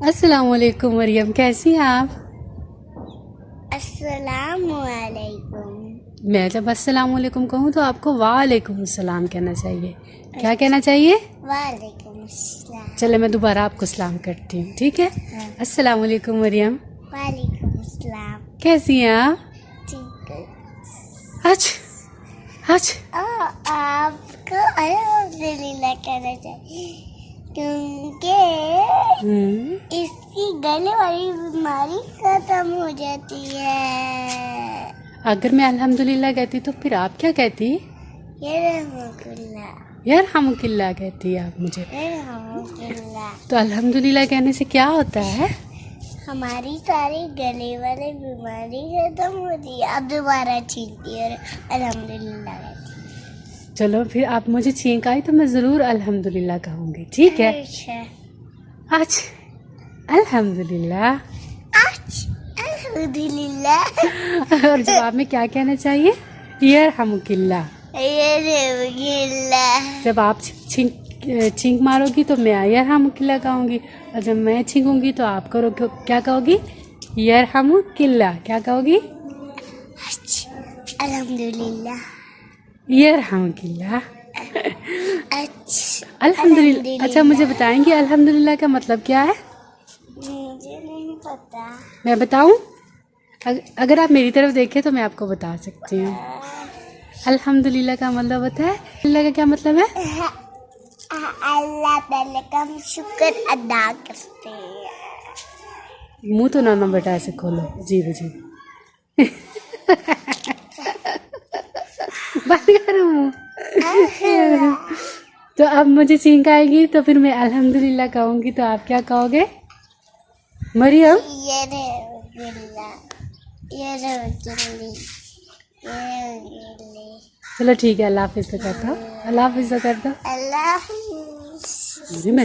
अस्सलामुअलैकुम मरियम, कैसी हैं आप? अस्सलामुअलैकुम। मैं जब अस्सलामुअलैकुम कहूँ तो आपको वालेकुम अस्सलाम कहना चाहिए। क्या कहना चाहिए? वालेकुम अस्सलाम। चले मैं दोबारा आपको सलाम करती हूँ, ठीक है? हाँ। अस्सलामुअलैकुम मरियम, वालेकुम अस्सलाम। कैसी हैं आप? ठीक है। Hutch Hutch. आपको अल्हम्दुलिल्लाह कहना चाहिए क्योंकि इसकी गले वाली बीमारी खत्म हो जाती है। अगर मैं अल्हम्दुलिल्लाह कहती तो फिर आप क्या कहती? यरहमुकिल्लाह कहती आप मुझे। तो अल्हम्दुलिल्लाह कहने से क्या होता है? हमारी सारी गले वाली बीमारी खत्म होती है। अब दोबारा छींकती है अल्हम्दुलिल्लाह कहती है। चलो फिर आप मुझे छींक आई तो मैं ज़रूर अल्हम्दुलिल्लाह कहूँगी, ठीक है? आज अल्हम्दुलिल्लाह। अल्हम्दुलिल्लाह। और जवाब में क्या कहना चाहिए? यरहमुकिल्लाह। जब आप छींक मारोगी तो मैं यरहमुकिल्लाह कहूँगी, और जब मैं छींकूंगी तो आप करो क्या कहोगी? यरहमुकिल्लाह। क्या कहोगी? अल्हम्दुलिल्लाह। यरहमुकिल्लाह। अल्हम्दुलिल्लाह। अच्छा मुझे बताएंगे अल्हम्दुलिल्लाह का मतलब क्या है? मुझे नहीं पता। मैं बताऊं? अगर आप मेरी तरफ देखें तो मैं आपको बता सकती हूँ। अल्हम्दुलिल्लाह का मतलब होता है, अल्लाह का क्या मतलब है? अल्लाह ताला का हम शुक्र अदा करते हैं। मुंह तो ना बेटा ऐसे खोलो, जी जी। बात करो मुंह। तो अब मुझे छींक आएगी तो फिर मैं अल्हम्दुलिल्लाह कहूँगी तो आप क्या कहोगे? मरियम चलो ठीक है, अल्लाह हाफिज़ तो करता हूँ। अल्लाह हाफिज़ तो कर दो। अल्लाह हाफिज़। जी मैं